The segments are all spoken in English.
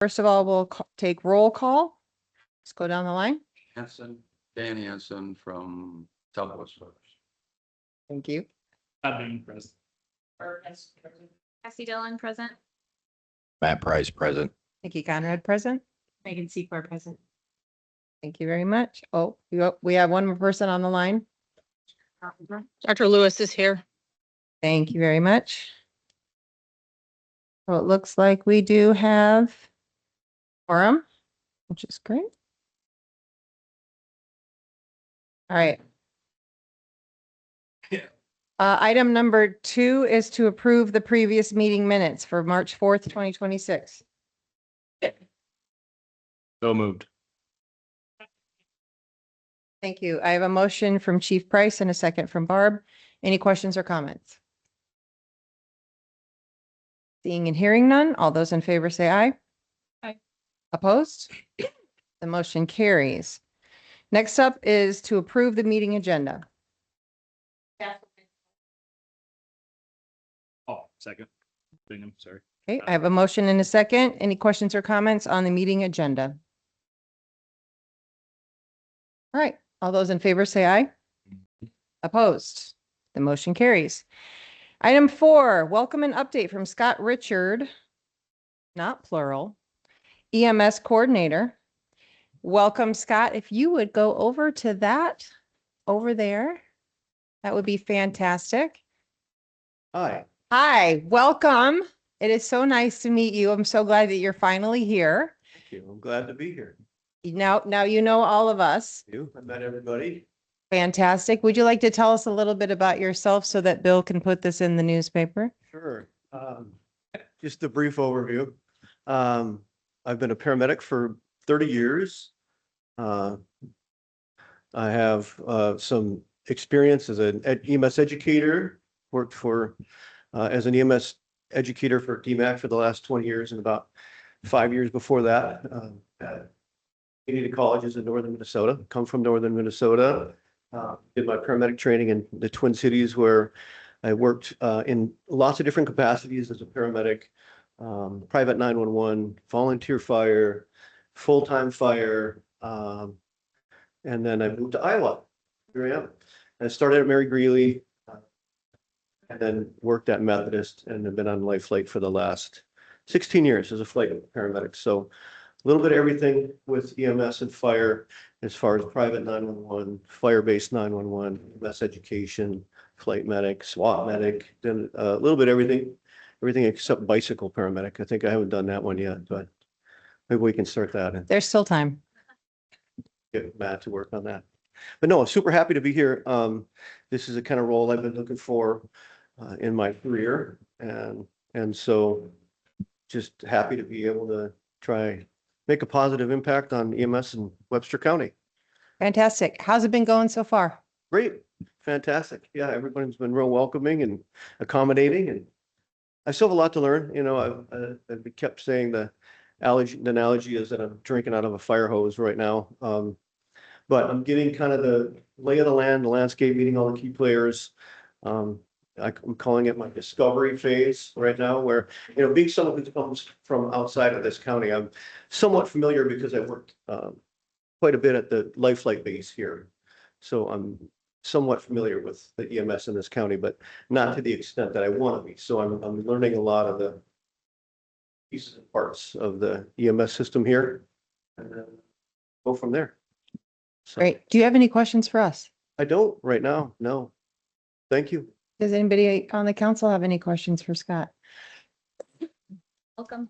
First of all, we'll take roll call. Let's go down the line. Dan Hansen from Southwest Voters. Thank you. Present. Cassie Dillon, present. Matt Price, present. Nikki Conrad, present. Megan Secor, present. Thank you very much. Oh, we have one more person on the line. Dr. Lewis is here. Thank you very much. So it looks like we do have quorum, which is great. All right. Item number 2 is to approve the previous meeting minutes for March 4th, 2026. So moved. Thank you. I have a motion from Chief Price and a second from Barb. Any questions or comments? Seeing and hearing none, all those in favor say aye. Aye. Opposed? The motion carries. Next up is to approve the meeting agenda. Oh, second. Bingham, sorry. Okay, I have a motion and a second. Any questions or comments on the meeting agenda? All right, all those in favor say aye. Opposed? The motion carries. Item 4, welcome and update from Scott Richard, not plural, EMS coordinator. Welcome, Scott. If you would go over to that over there, that would be fantastic. Hi. Hi, welcome. It is so nice to meet you. I'm so glad that you're finally here. Thank you. I'm glad to be here. Now you know all of us. I met everybody. Fantastic. Would you like to tell us a little bit about yourself so that Bill can put this in the newspaper? Sure. Just a brief overview. I've been a paramedic for 30 years. I have some experience as an EMS educator, worked for as an EMS educator for DMAC for the last 20 years and about 5 years before that at community colleges in northern Minnesota. Come from northern Minnesota. Did my paramedic training in the Twin Cities where I worked in lots of different capacities as a paramedic, private 911, volunteer fire, full-time fire. And then I moved to Iowa. Here I am. I started at Mary Greeley and then worked at Methodist and have been on Life Flight for the last 16 years as a flight paramedic. So a little bit of everything with EMS and fire as far as private 911, fire-based 911, EMS education, flight medic, SWAT medic, then a little bit of everything except bicycle paramedic. I think I haven't done that one yet, but maybe we can start that and There's still time. get Matt to work on that. But no, I'm super happy to be here. This is the kind of role I've been looking for in my career. And so just happy to be able to try make a positive impact on EMS in Webster County. Fantastic. How's it been going so far? Great, fantastic. Yeah, everybody's been real welcoming and accommodating, and I still have a lot to learn. You know, I've kept saying the analogy is that I'm drinking out of a fire hose right now. But I'm getting kind of the lay of the land, the landscape, meeting all the key players. I'm calling it my discovery phase right now, where, you know, being someone who comes from outside of this county, I'm somewhat familiar because I worked quite a bit at the Life Flight base here. So I'm somewhat familiar with the EMS in this county, but not to the extent that I want to be. So I'm learning a lot of the pieces and parts of the EMS system here and then go from there. So Great. Do you have any questions for us? I don't right now. No. Thank you. Does anybody on the council have any questions for Scott? Welcome.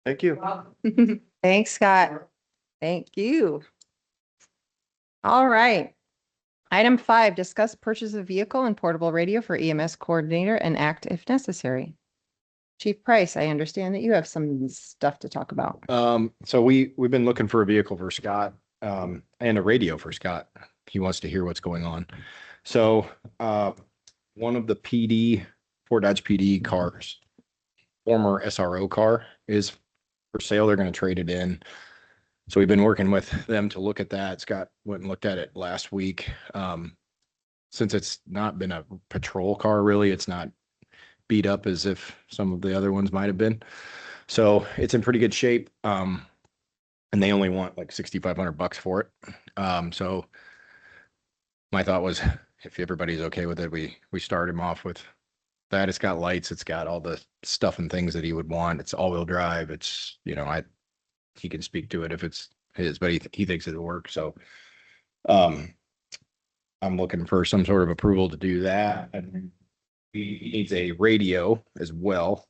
Thank you. Thanks, Scott. Thank you. All right. Item 5, discuss purchase of vehicle and portable radio for EMS coordinator and act if necessary. Chief Price, I understand that you have some stuff to talk about. So we've been looking for a vehicle for Scott, and a radio for Scott. He wants to hear what's going on. So, one of the Fort Dodge PD cars, former SRO car, is for sale. They're going to trade it in. So we've been working with them to look at that. Scott went and looked at it last week. Since it's not been a patrol car, really, it's not beat up as if some of the other ones might have been. So it's in pretty good shape. And they only want like $6,500 for it. So my thought was, if everybody's okay with it, we start him off with that. It's got lights, it's got all the stuff and things that he would want. It's all-wheel drive. It's, he can speak to it if it's his, but he thinks it'll work. So, I'm looking for some sort of approval to do that. And he needs a radio as well.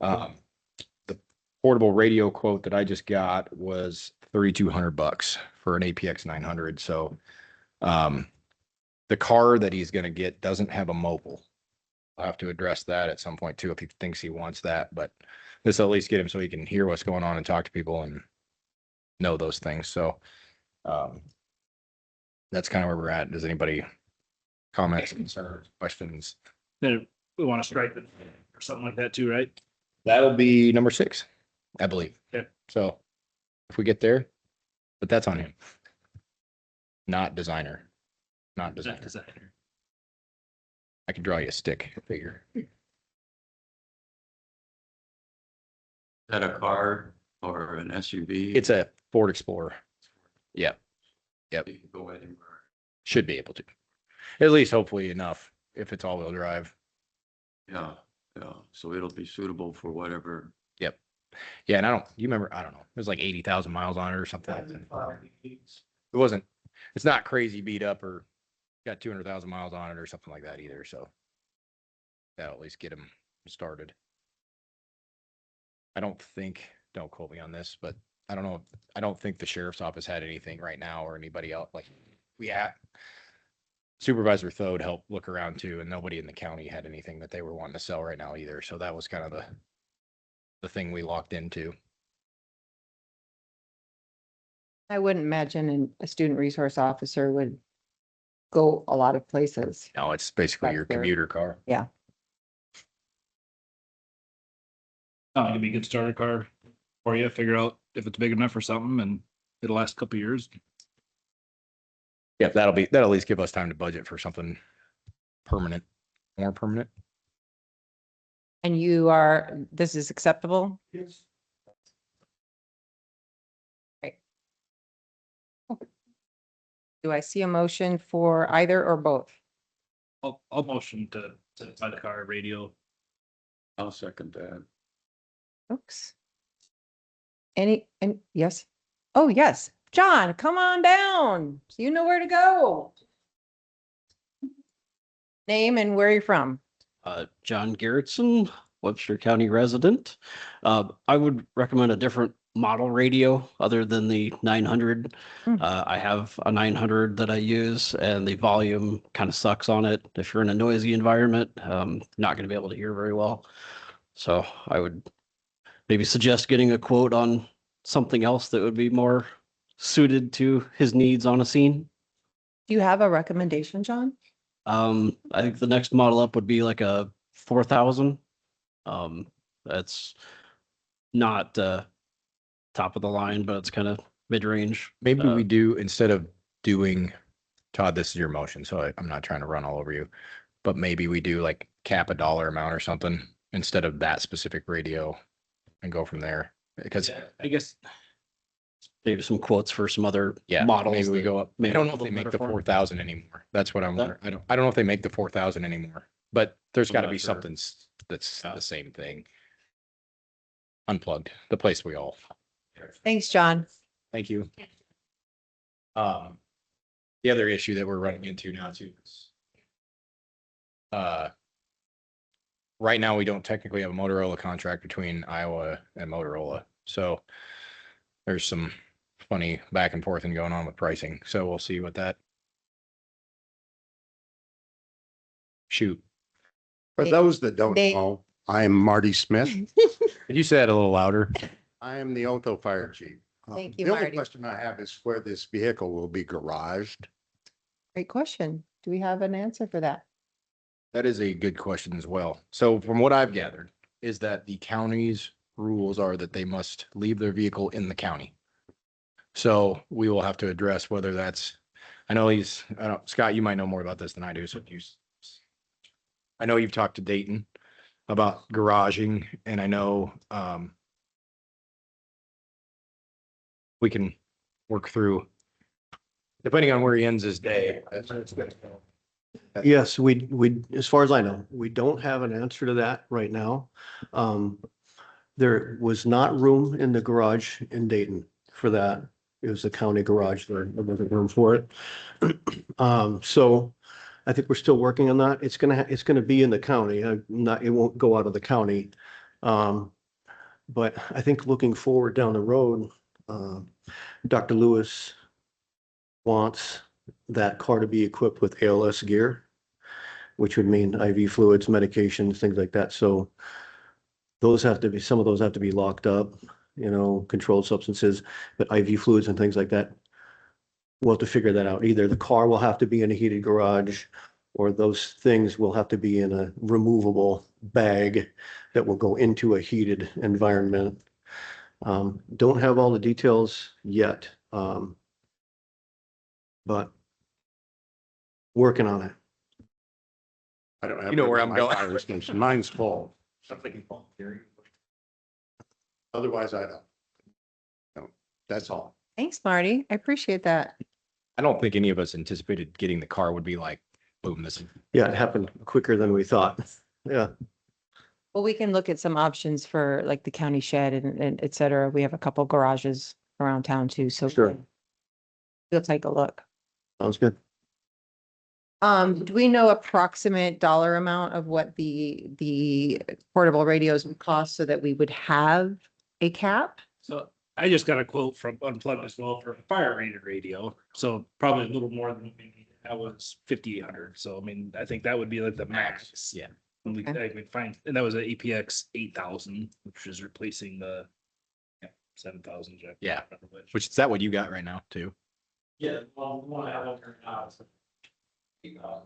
The portable radio quote that I just got was $3,200 for an APX 900. So, the car that he's going to get doesn't have a mobile. I'll have to address that at some point too, if he thinks he wants that, but this will at least get him so he can hear what's going on and talk to people and know those things. So, that's kind of where we're at. Does anybody comments, concerns, questions? Then we want to strike it or something like that too, right? That'll be number 6, I believe. Okay. So if we get there, but that's on him. Not designer. Not designer. Designer. I can draw you a stick figure. Is that a car or an SUV? It's a Ford Explorer. Yep. Yep. You can go anywhere. Should be able to. At least hopefully enough if it's all-wheel drive. Yeah, yeah. So it'll be suitable for whatever. Yep. Yeah, and you remember, I don't know, it was like 80,000 miles on it or something like that. It wasn't, it's not crazy beat up or got 200,000 miles on it or something like that either. So that'll at least get him started. Don't quote me on this, but I don't know. I don't think the sheriff's office had anything right now or anybody else. Like Supervisor Thode helped look around too, and nobody in the county had anything that they were wanting to sell right now either. So that was kind of the thing we locked into. I wouldn't imagine a student resource officer would go a lot of places. No, it's basically your Back there. commuter car. It could be a good starter car for you. Figure out if it's big enough or something, and it'll last a couple of years. Yeah, that'll at least give us time to budget for something permanent, more permanent. And this is acceptable? Yes. Do I see a motion for either or both? I'll motion to buy the car radio. I'll second that. Oops. And yes? Oh, yes. John, come on down. So you know where to go. Name and where you're from. John Garrettson, Webster County resident. I would recommend a different model radio other than the 900. Hmm. I have a 900 that I use and the volume kind of sucks on it. If you're in a noisy environment, not going to be able to hear very well. So I would maybe suggest getting a quote on something else that would be more suited to his needs on a scene. Do you have a recommendation, John? I think the next model up would be like a 4000. That's not top of the line, but it's kind of mid-range. Maybe we do, instead of doing, Todd, this is your motion, so I'm not trying to run all over you, but maybe we do like cap a dollar amount or something instead of that specific radio and go from there. Because I guess Maybe some quotes for some other yeah, models. maybe we that go up. I make don't it know a if they little make better the for 'em. 4,000 anymore. That's what I'm That- wondering. I don't know if they make the 4,000 anymore, but there's I'm got to not be sure. something that's Yeah. the same thing. Unplugged, the place we all. Thanks, John. Thank you. The other issue that we're running into now too is, right now we don't technically have a Motorola contract between Iowa and Motorola. So there's some funny back and forth and going on with pricing. So we'll see what that. Shoot. For those that don't They- know, I am Marty Smith. Could you say that a little louder? I am the Otho Fire Chief. Thank you, The only Marty. question I have is where this vehicle will be garaged. Great question. Do we have an answer for that? That is a good question as well. So from what I've gathered is that the county's rules are that they must leave their vehicle in the county. So we will have to address whether that's, I know Scott, you might know more about this than I do. So I know you've talked to Dayton about garaging, and I know we can work through, depending on where he ends his day. Yes, as far as I know, we don't have an answer to that right now. There was not room in the garage in Dayton for that. It was a county garage there, there wasn't room for it. So I think we're still working on that. It's gonna be in the county, it won't go out of the county. But I think looking forward down the road, Dr. Lewis wants that car to be equipped with ALS gear, which would mean IV fluids, medications, things like that. So some of those have to be locked up, controlled substances, but IV fluids and things like that. We'll have to figure that out. Either the car will have to be in a heated garage, or those things will have to be in a removable bag that will go into a heated environment. Don't have all the details yet, but working on it. I don't have. You know where I'm my going. fire extinguisher. Mine's full. Otherwise, I don't. No, that's all. Thanks, Marty. I appreciate that. I don't think any of us anticipated getting the car would be like, boom, this. Yeah, it happened quicker than we thought. Yeah. Well, we can look at some options for like the county shed and et cetera. We have a couple garages around town too, so. Sure. We'll take a look. Sounds good. Do we know approximate dollar amount of what the portable radios would cost so that we would have a cap? So I just got a quote from Unplugged as well for a fire rated radio. So probably a little more than we needed. That was 5,800. So I mean, I think that would be like the max. Yeah. And we, Okay. I would find, and that was an APX 8,000, which is replacing the 7,000. Yeah. Which is that what you got right now too? Yeah, well, the one I have over now is 8,000.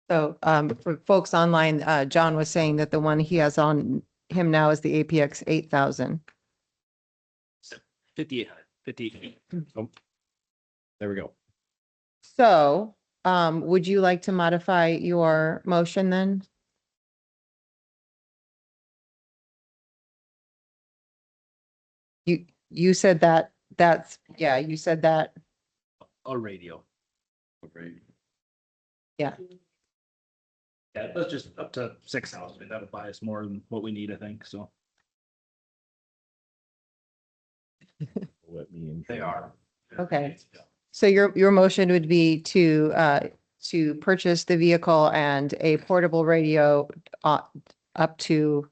So, for folks online, John was saying that the one he has on him now is the APX 8,000. 58. There we go. So, would you like to modify your motion then? You said you said that. A radio. Yeah. Yeah, that's just up to 6,000. That'll buy us more than what we need, I think. So they are. Okay. So your motion would be to purchase the vehicle and a portable radio up to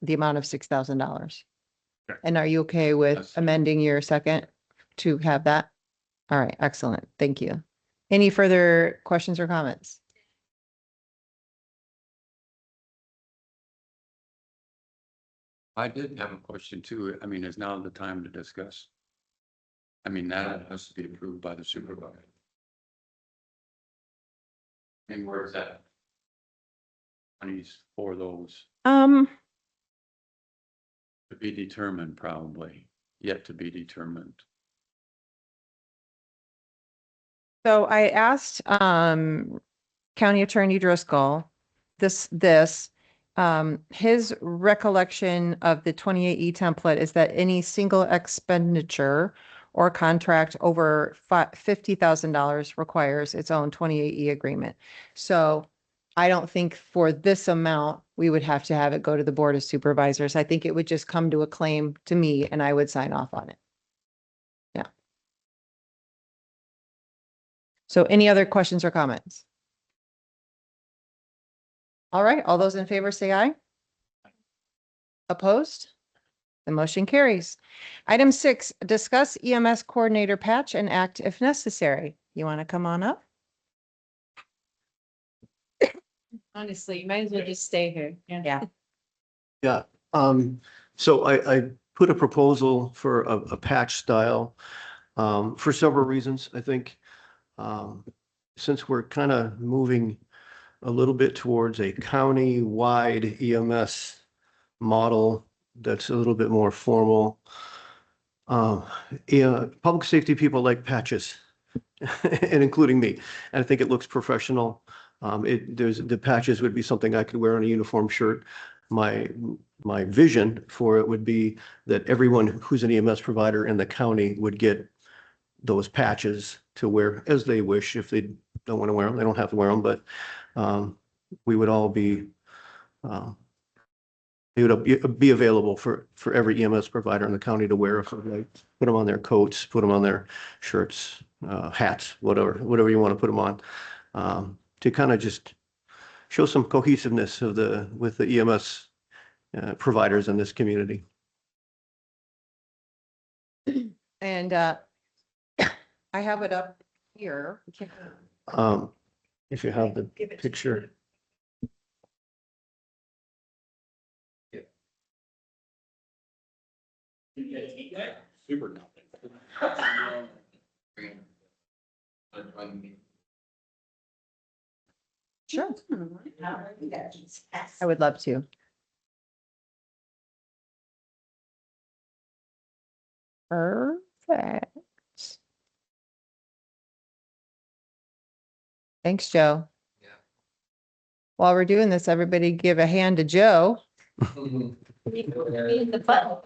the amount of $6,000. Sure. And are you okay with Yes. amending your second to have that? All right, excellent. Thank you. Any further questions or comments? I did have a question too. I mean, is now the time to discuss? I mean, that has to be approved by the supervisor. And where is that? Monies for those to be determined, probably, yet to be determined. So I asked, County Attorney Driscoll, his recollection of the 28E template is that any single expenditure or contract over $50,000 requires its own 28E agreement. So I don't think for this amount, we would have to have it go to the Board of Supervisors. I think it would just come to a claim to me and I would sign off on it. Yeah. So any other questions or comments? All right, all those in favor say aye. Opposed? The motion carries. Item 6, discuss EMS coordinator patch and act if necessary. You want to come on up? Honestly, you might as well just stay here. Yeah. Yeah, so I put a proposal for a patch style, for several reasons, I think. Since we're kind of moving a little bit towards a county-wide EMS model that's a little bit more formal. Yeah, public safety people like patches, and including me, and I think it looks professional. The patches would be something I could wear on a uniform shirt. my, my vision for it would be that everyone who's an EMS provider in the county would get those patches to wear as they wish. If they don't want to wear them, they don't have to wear them, but we would all be, it would be available for every EMS provider in the county to wear. If they put them on their coats, put them on their shirts, hats, whatever you want to put them on, to kind of just show some cohesiveness with the EMS providers in this community. And I have it up here. If you have the picture. Super. Sure. I would love to. Perfect. Thanks, Joe. Yeah. While we're doing this, everybody give a hand to Joe. The button.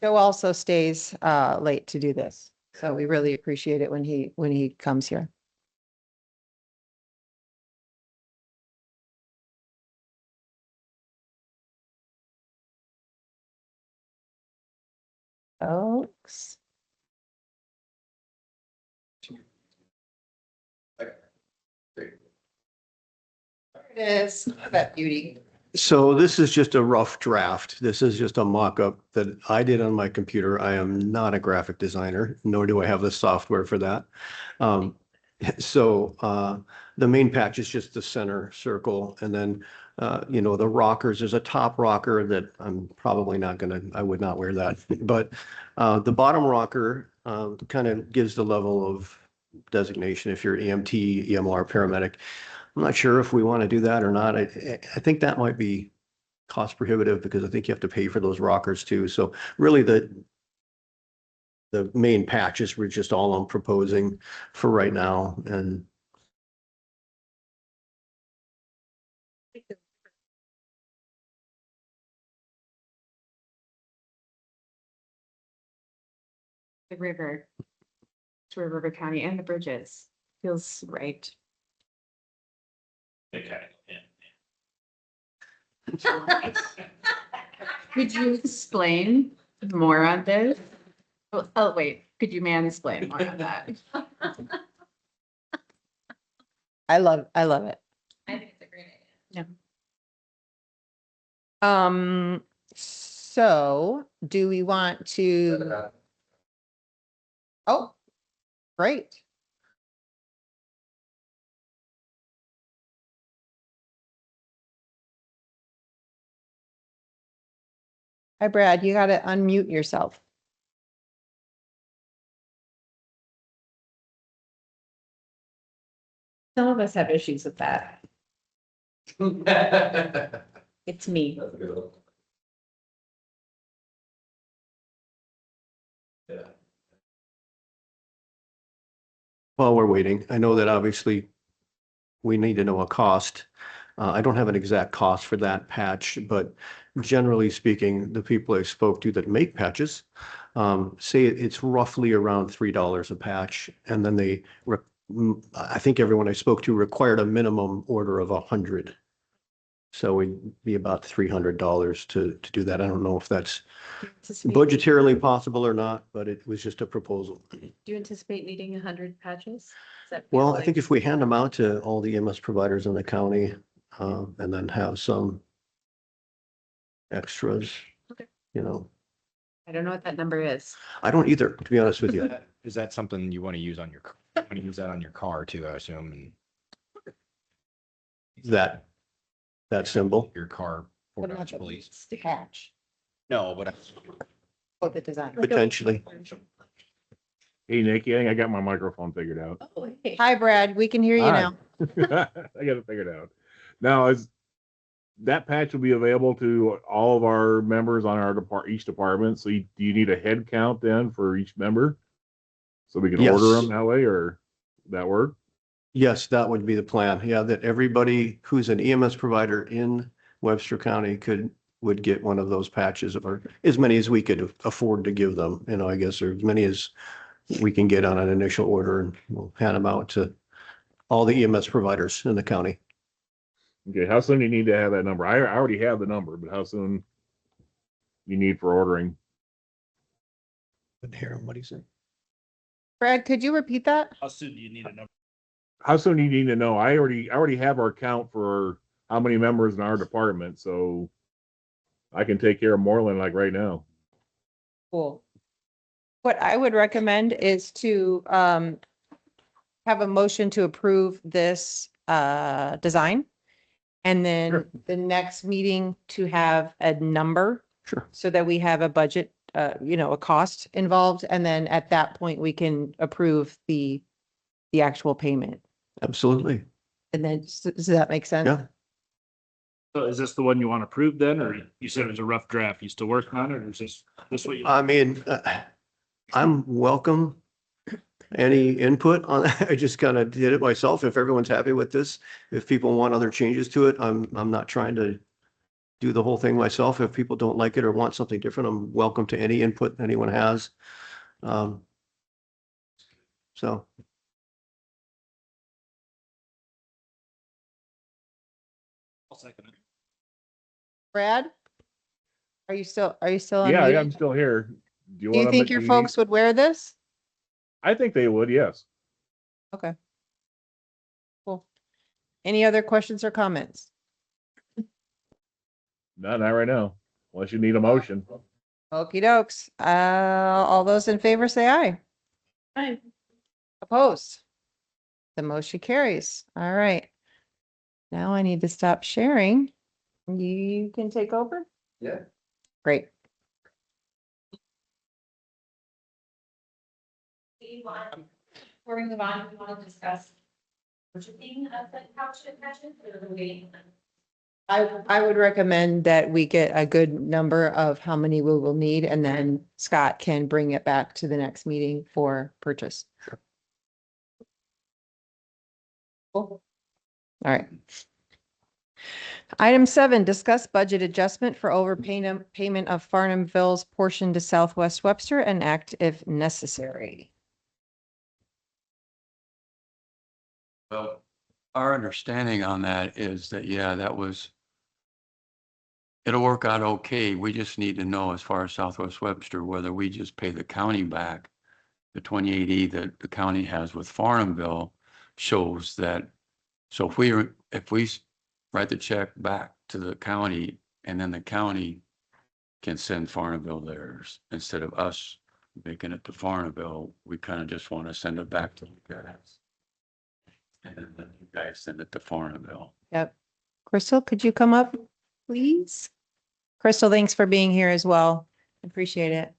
Joe also stays late to do this, so we really appreciate it when he comes here. Folks. There it is. Look at that beauty. So this is just a rough draft. This is just a mock-up that I did on my computer. I am not a graphic designer, nor do I have the software for that. The main patch is just the center circle, and then the rockers, there's a top rocker that I'm probably not I would not wear that. But the bottom rocker kind of gives the level of designation if you're EMT, EMR, paramedic. I'm not sure if we want to do that or not. I think that might be cost prohibitive because I think you have to pay for those rockers too. So really the main patches were just all I'm proposing for right now. And The river. To River County and the bridges. Feels right. Okay, yeah. Could you explain more on this? Oh, wait, could you explain more on that? I love it. I think it's a great idea. So do we want to? Oh, great. Hi, Brad, you gotta unmute yourself. Some of us have issues with that. It's me. while we're waiting, I know that obviously we need to know a cost. I don't have an exact cost for that patch, but generally speaking, the people I spoke to that make patches say it's roughly around $3 a patch. And then I think everyone I spoke to required a minimum order of 100. So it'd be about $300 to do that. I don't know if that's budgetarily possible or not, but it was just a proposal. Do you anticipate needing 100 patches? Does that feel Well, I like- think if we hand them out to all the EMS providers in the county, and then have some extras, Okay. I don't know what that number is. I don't either, to be honest with you. Is that something you want to use on your, want to use that on your car too, I assume, and That symbol. your car for But not Dutch the police? patch. No, but Oh, the design. Potentially. Hey, Nikki, I think I got my microphone figured out. Oh, hey. Hi, Brad, we can hear you Hi. now. I got it figured out. Now, that patch will be available to all of our members on our each department. So do you need a head count then for each member? So we can Yes. order them that way, or that work? Yes, that would be the plan. Yeah, that everybody who's an EMS provider in Webster County would get one of those patches, or as many as we could afford to give them, I guess, or as many as we can get on an initial order, and we'll hand them out to all the EMS providers in the county. Okay, how soon do you need to have that number? I already have the number, but how soon you need for ordering? Couldn't hear him, what he said. Brad, could you repeat that? How soon do you need a number? How soon do you need to know? I already have our count for how many members in our department, so I can take care of Moreland like right now. Cool. What I would recommend is to have a motion to approve this design. And then Sure. the next meeting to have a number Sure. so that we have a budget, a cost involved. And then at that point, we can approve the actual payment. Absolutely. And then, does that make sense? Yeah. So is this the one you want approved then, or you said it was a rough draft? You still working on it, or is this what you? I mean, I'm welcome any input on that. I just kind of did it myself. If everyone's happy with this, if people want other changes to it, I'm not trying to do the whole thing myself. If people don't like it or want something different, I'm welcome to any input anyone has. So. I'll second it. Brad? Are you still Yeah, unmuted? I'm still here. Do Do you wanna think make- your do folks would wear this? I think they would, yes. Okay. Cool. Any other questions or comments? Not right now, unless you need a motion. Okey dokes. All those in favor say aye. Aye. Opposed? The motion carries. All right. Now I need to stop sharing. You can take over? Yeah. Great. Before we move on, we want to discuss purchasing of the township patches or the waiting. I would recommend that we get a good number of how many we will need, and then Scott can bring it back to the next meeting for purchase. Cool. All right. Item 7, discuss budget adjustment for payment of Farnhamville's portion to Southwest Webster and act if necessary. Well, our understanding on that is that, yeah, it'll work out okay. We just need to know as far as Southwest Webster, whether we just pay the county back. The 28E that the county has with Farnhamville shows that, so if we write the check back to the county and then the county can send Farnhamville theirs instead of us making it to Farnhamville, we kind of just want to send it back to you guys. And then you guys send it to Farnhamville. Yep. Crystal, could you come up, please? Crystal, thanks for being here as well. Appreciate it.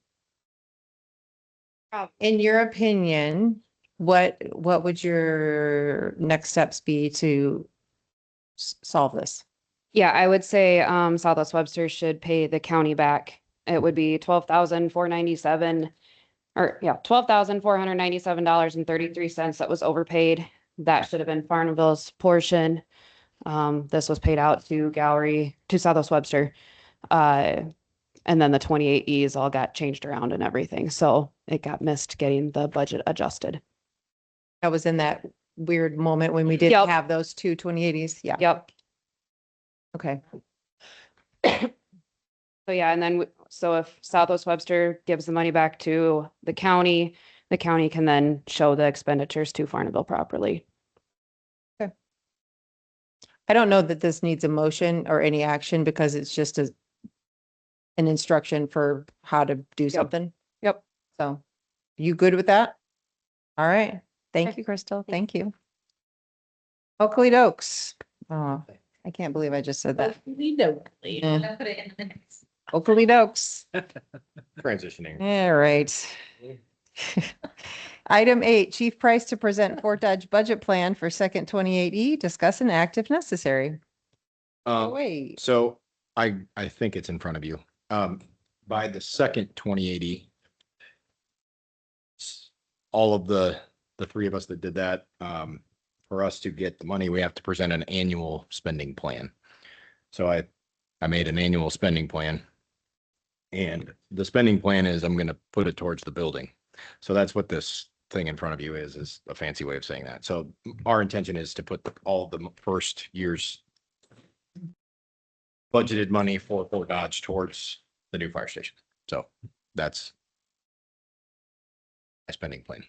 In your opinion, what would your next steps be to solve this? Yeah, I would say Southwest Webster should pay the county back. It would be $12,497 $12,497.33 that was overpaid. That should have been Farnhamville's portion. This was paid out to Southwest Webster. And then the 28Es all got changed around and everything. So it got missed getting the budget adjusted. That was in that weird moment when we didn't Yep. have those two 28Es. Yeah. Yep. Okay. So yeah, and then, so if Southwest Webster gives the money back to the county can then show the expenditures to Farnhamville properly. I don't know that this needs a motion or any action because it's just an instruction for how to do something. Yep. So you good with that? All right. Thank Okay. you, Crystal. Thank you. Oakley Dokes. Oh, I can't believe I just said that. We know. Yeah. I'll put it in the minutes. Oakley Dokes. Transitioning. All right. Item 8, Chief Price to present Fort Dodge budget plan for second 28E, discuss and act if necessary. Wait, So I think it's in front of you. By the second 2080, all of the three of us that did that, for us to get the money, we have to present an annual spending plan. So I made an annual spending plan. And the spending plan is I'm going to put it towards the building. So that's what this thing in front of you is a fancy way of saying that. So our intention is to put all the first year's budgeted money for Fort Dodge towards the new fire station. So that's my spending plan.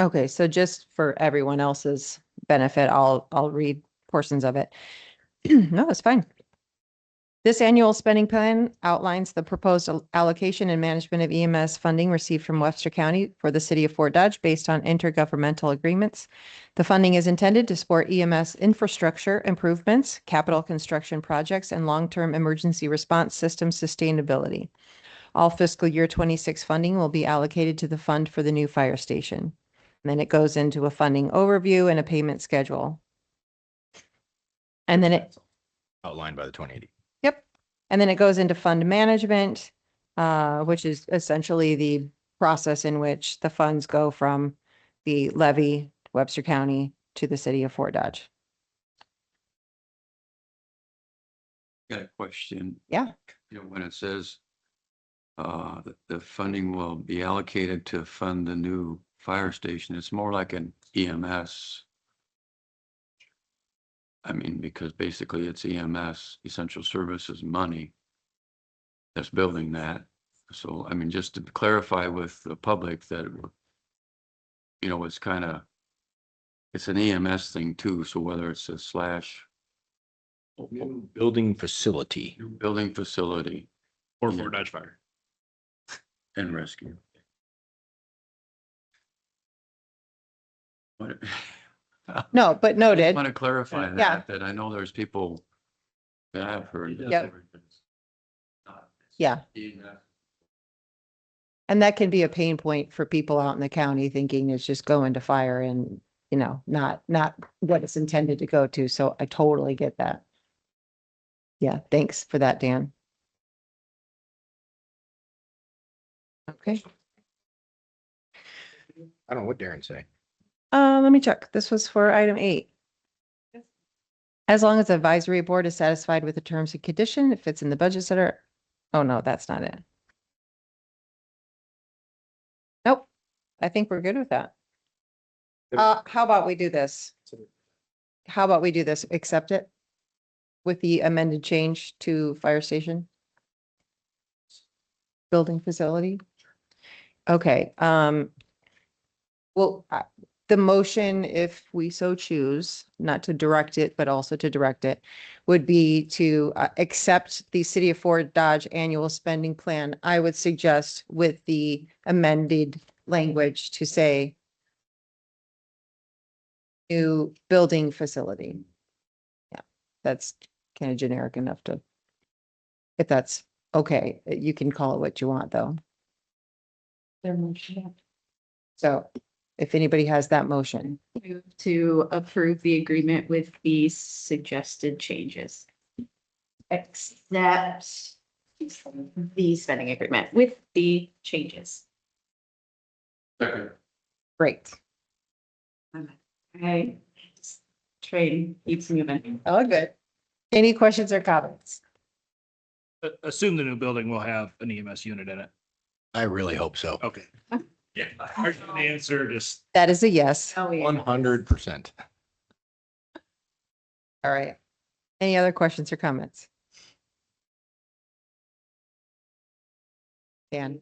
Okay, so just for everyone else's benefit, I'll read portions of it. No, it's fine. This annual spending plan outlines the proposed allocation and management of EMS funding received from Webster County for the city of Fort Dodge based on intergovernmental agreements. The funding is intended to support EMS infrastructure improvements, capital construction projects, and long-term emergency response system sustainability. All fiscal year 26 funding will be allocated to the fund for the new fire station. And then it goes into a funding overview and a payment schedule. And then it Outlined by the 2080. Yep. And then it goes into fund management, which is essentially the process in which the funds go from the levy, Webster County, to the city of Fort Dodge. Got a question. Yeah. You know, when it says the funding will be allocated to fund the new fire station, it's more like an EMS. I mean, because basically it's EMS, essential services money that's building that. So, I mean, just to clarify with the public that, you know, it's kind of, it's an EMS thing too. So whether it's a slash New building facility. new building facility Or Yeah. Fort Dodge Fire. and rescue. What? No, but I noted. want to clarify Yeah. that I know there's people that I've heard. Yep. Yeah. EMS. And that can be a pain point for people out in the county thinking it's just going to fire and, you know, not what it's intended to go to. So I totally get that. Yeah, thanks for that, Dan. Okay. I don't know what Darren say. Let me check. This was for item 8. As long as the advisory board is satisfied with the terms and condition, if it's in the budget center. Oh, no, that's not it. Nope. I think we're good with that. How about we do this? How about we do this? Accept it with the amended change to fire station? Building facility? Okay, well, the motion, if we so choose, not to direct it, but also to direct it, would be to accept the City of Fort Dodge annual spending plan. I would suggest with the amended language to say new building facility. Yeah, that's kind of generic enough to, if that's okay, you can call it what you want, though. So if anybody has that motion. Move to approve the agreement with the suggested changes. Accept the spending agreement with the changes. Second. Great. Okay. Train keeps moving. Oh, good. Any questions or comments? Assume the new building will have an EMS unit in it. I really hope so. Okay. Yeah. Hard to answer, just. That is a yes. Oh, yeah. 100%. All right. Any other questions or comments? Dan?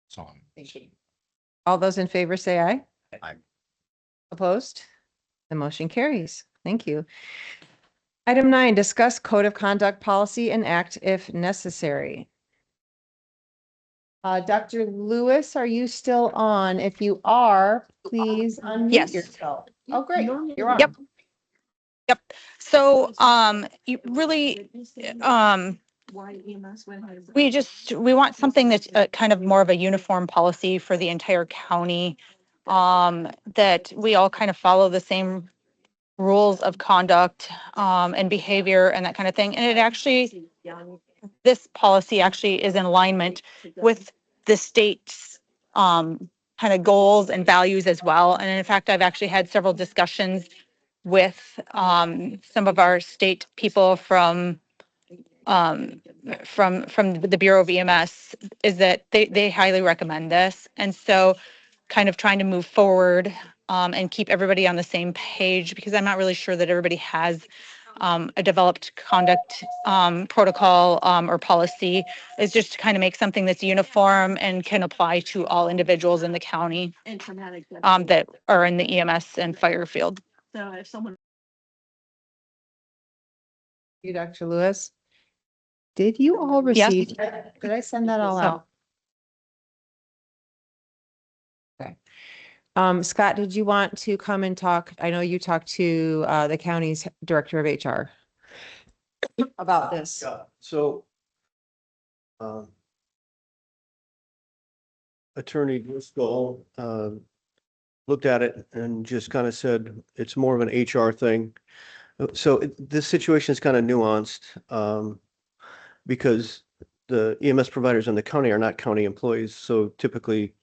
Song. Thank you. All those in favor say aye. Aye. Opposed? The motion carries. Thank you. Item 9, discuss code of conduct policy and act if necessary. Dr. Lewis, are you still on? If you are, please unmute Yes. yourself. Oh, great. You're on. Yep. Yep. So, you really, we want something that's kind of more of a uniform policy for the entire county. That we all kind of follow the same rules of conduct, and behavior and that kind of thing. And it actually, this policy actually is in alignment with the state's, kind of goals and values as well. And in fact, I've actually had several discussions with some of our state people from the Bureau of EMS, is that they highly recommend this. And so kind of trying to move forward and keep everybody on the same page, because I'm not really sure that everybody has a developed conduct protocol or policy, is just to kind of make something that's uniform and can apply to all individuals in the county that are in the EMS and fire field. So if someone. You, Dr. Lewis. Did you all Yes. receive, did I send that all out? Okay. Scott, did you want to come and talk? I know you talked to the county's director of HR about this. Yeah, so Attorney Driscoll looked at it and just kind of said it's more of an HR thing. So this situation is kind of nuanced because the EMS providers in the county are not county employees. So typically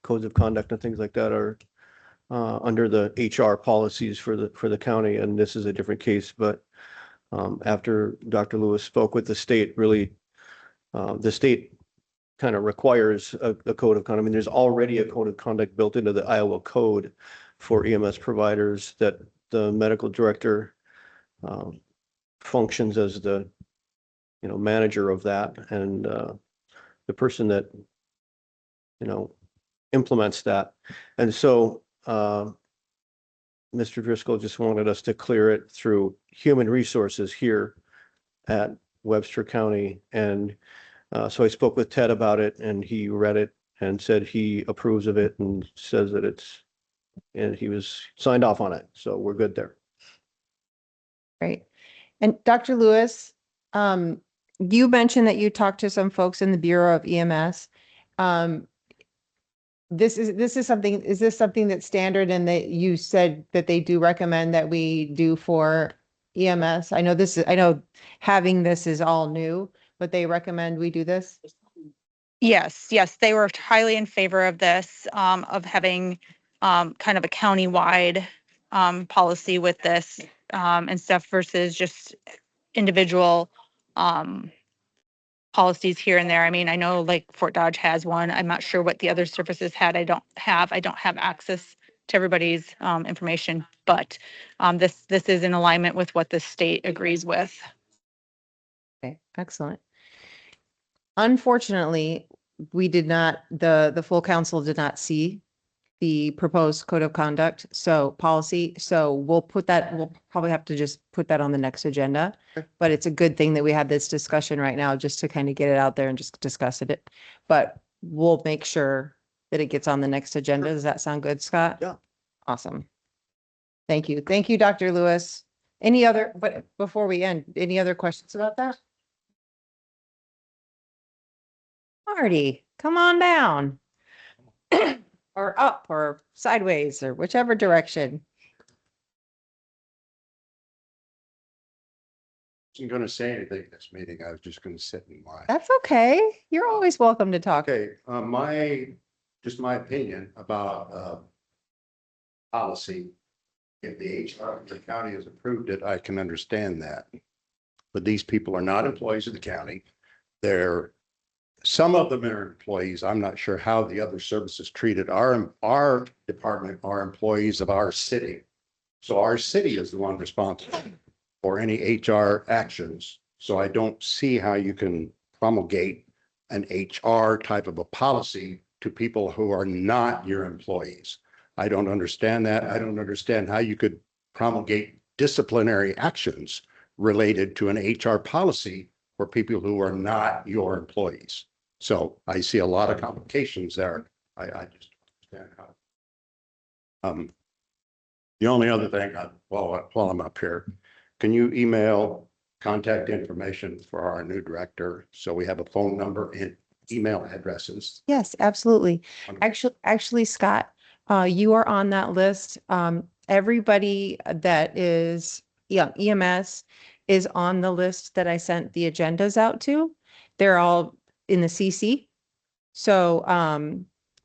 codes of conduct and things like that are under the HR policies for the county. And this is a different case. But after Dr. Lewis spoke with the state, really, the state kind of requires a code of conduct. I mean, there's already a code of conduct built into the Iowa code for EMS providers that the medical director functions as the, manager of that, and the person that, implements that. And so Mr. Driscoll just wanted us to clear it through human resources here at Webster County. And so I spoke with Ted about it, and he read it and said he approves of it and says that and he was signed off on it. So we're good there. Great. And Dr. Lewis, you mentioned that you talked to some folks in the Bureau of EMS. Is this something that's standard and that you said that they do recommend that we do for EMS? I know having this is all new, but they recommend we do this? Yes, they were highly in favor of this, of having kind of a countywide policy with this and stuff versus just individual policies here and there. I mean, I know like Fort Dodge has one. I'm not sure what the other services had. I don't have access to everybody's information, but this is in alignment with what the state agrees with. Okay, excellent. Unfortunately, we did not, the full council did not see the proposed code of conduct, policy. So we'll probably have to just put that on the next agenda. Okay. But it's a good thing that we had this discussion right now, just to kind of get it out there and just discuss it. But we'll make sure that it gets on the next agenda. Does that sound good, Scott? Yeah. Awesome. Thank you. Thank you, Dr. Lewis. But before we end, any other questions about that? Marty, come on down. Or up or sideways or whichever direction. Wasn't going to say anything this meeting. I was just going to sit and watch. That's okay. You're always welcome to talk. Okay, my opinion about policy. If the HR of the county has approved it, I can understand that. But these people are not employees of the county. Some of them are employees. I'm not sure how the other services treated. Our department are employees of our city. So our city is the one responsible for any HR actions. So I don't see how you can promulgate an HR type of a policy to people who are not your employees. I don't understand that. I don't understand how you could promulgate disciplinary actions related to an HR policy for people who are not your employees. So I see a lot of complications there. I just don't understand how. The only other thing, while I'm up here, can you email contact information for our new director so we have a phone number and email addresses? Yes, absolutely. Actually, Scott, you are on that list. Everybody that is, EMS is on the list that I sent the agendas out to. They're all in the CC. So,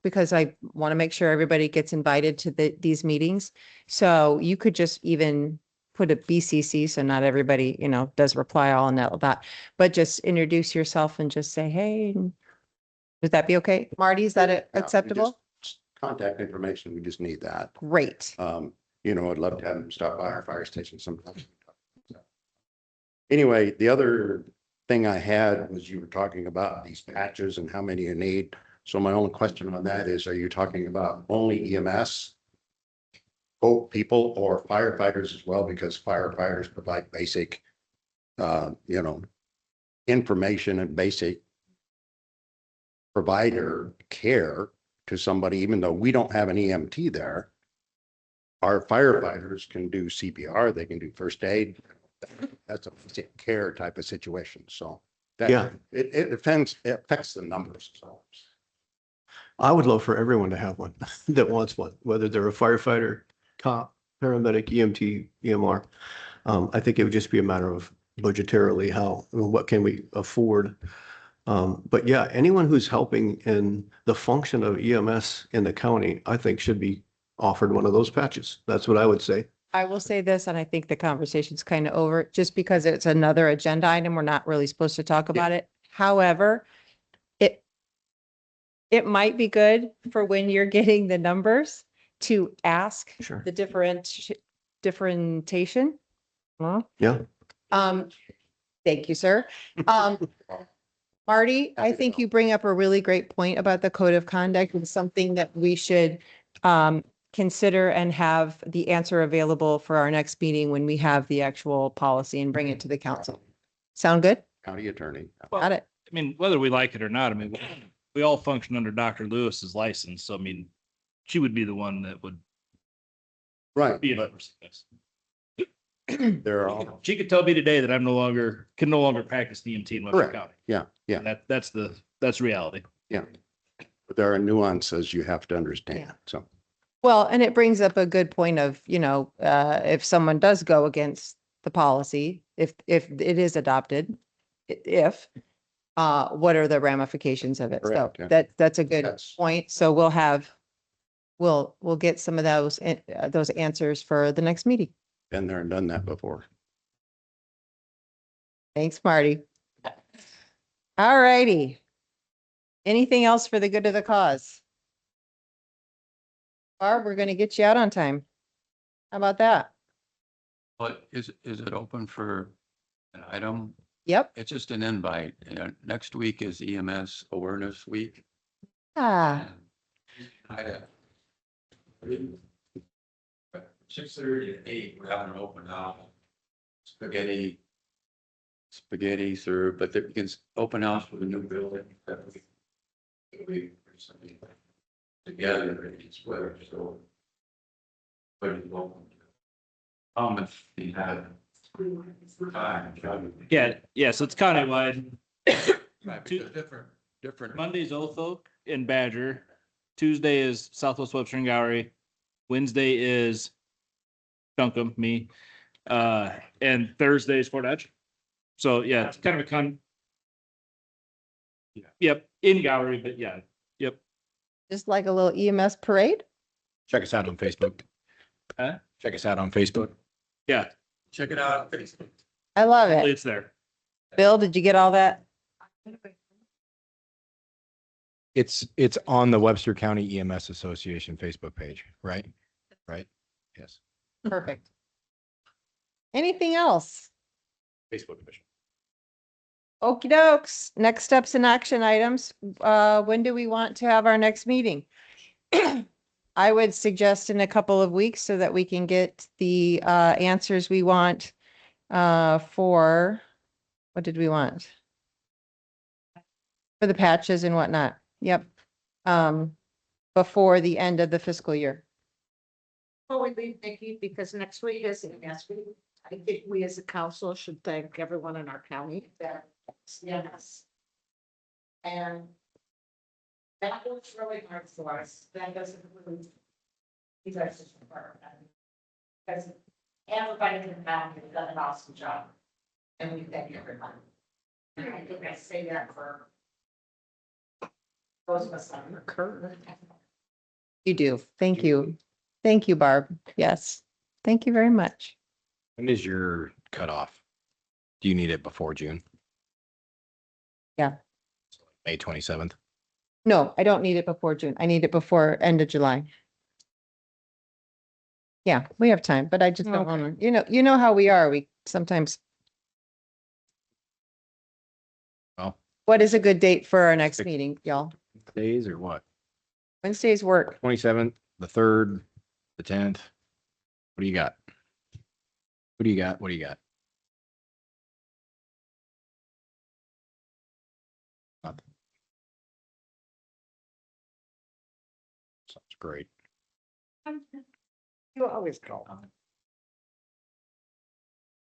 because I want to make sure everybody gets invited to these meetings. So you could just even put a BCC, so not everybody, does reply all and that, but just introduce yourself and just say, hey, would that be okay? Marty, is that Yeah, we acceptable? just- Contact information, we just need that. Great. I'd love to have them stop by our fire station sometime. Anyway, the other thing I had was you were talking about these patches and how many you need. So my only question on that is, are you talking about only EMS? People or firefighters as well, because firefighters provide basic, information and basic provider care to somebody, even though we don't have an EMT there. Our firefighters can do CPR, they can do first aid. That's a basic care type of situation, so. Yeah. It depends, it affects the numbers, so. I would love for everyone to have one that wants one, whether they're a firefighter, cop, paramedic, EMT, EMR. I think it would just be a matter of budgetarily what can we afford? But yeah, anyone who's helping in the function of EMS in the county, I think should be offered one of those patches. That's what I would say. I will say this, and I think the conversation's kind of over, just because it's another agenda item. We're not really supposed to talk about it. However, it might be good for when you're getting the numbers to ask Sure. the differentiation. Huh? Yeah. Thank you, sir. Marty, I think you bring up a really great point about the code of conduct and something that we should consider and have the answer available for our next meeting when we have the actual policy and bring it to the council. Sound good? County attorney. Got it. I mean, whether we like it or not, I mean, we all function under Dr. Lewis's license. So, I mean, she would be the one that would Right, be. but they're all, She could tell me today that can no longer practice EMT in Webster correct, County. yeah, yeah, And that's reality. yeah. But there are nuances you have to understand, so. Well, and it brings up a good point of, if someone does go against the policy, if it is adopted, what are the ramifications of it? So Correct, yeah. that's a good Yes. point. So we'll get some of those answers for the next meeting. Been there and done that before. Thanks, Marty. All righty. Anything else for the good of the cause? Barb, we're going to get you out on time. How about that? But is it open for an item? Yep. It's just an invite. Next week is EMS Awareness Week. Ah, 6:30 to 8, we're having an open house. Spaghetti served, but there is open house for the new building that we recently together in Square, so. But it's welcome. If you have time. Yeah. So it's countywide. Right, because different. Monday's Oath Oak and Badger. Tuesday is Southwest Webster and Gowrie. Wednesday is Duncombe, me. And Thursday is Fort Dodge. So yeah, it's kind of a Yep, in Gowrie, but yeah, yep. just like a little EMS parade? Check us out on Facebook. Huh? Check us out on Facebook. Yeah, Check it out on Facebook. I love it. it's there. Bill, did you get all that? It's on the Webster County EMS Association Facebook page, right? Right? Yes. Perfect. Anything else? Facebook official. Okey dokes. Next steps and action items. When do we want to have our next meeting? I would suggest in a couple of weeks so that we can get the answers we want for, what did we want? For the patches and whatnot. Yep. Before the end of the fiscal year. Before we leave, Nikki, because next week is EMS week, I think we as a council should thank everyone in our county that, yes. And that was really hard for us. That doesn't include you guys' department. Because everybody in the county has done an awesome job. And we thank everybody. And I think I say that for Those of us on the curve. You do. Thank you. Thank you, Barb. Yes. Thank you very much. When is your cutoff? Do you need it before June? Yeah. May 27th? No, I don't need it before June. I need it before end of July. Yeah, we have time, but I just don't want to, you know how we are. We sometimes. Well, What is a good date for our next Six. meeting, y'all? days or what? Wednesdays work. 27th, the 3rd, the 10th. What do you got? What do you got? What do you got? Nothing. Sounds great. You always go.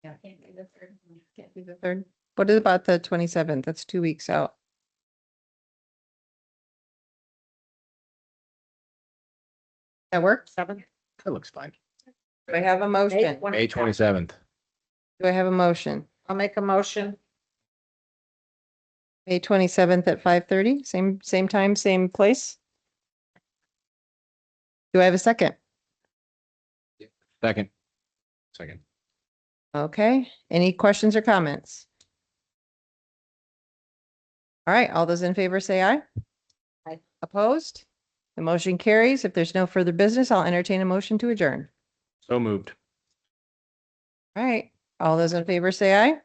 Yeah. Can't do the 3rd. Can't do the 3rd. What about the 27th? That's 2 weeks out. That work? 7th. That looks fine. Do I have a motion? May 27th. Do I have a motion? I'll make a motion. May 27th at 5:30, same time, same place? Do I have a second? Second. Second. Okay, any questions or comments? All right, all those in favor say aye. Aye. Opposed? The motion carries. If there's no further business, I'll entertain a motion to adjourn. So moved. All right, all those in favor say aye.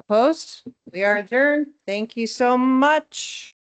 Opposed? We are adjourned. Thank you so much.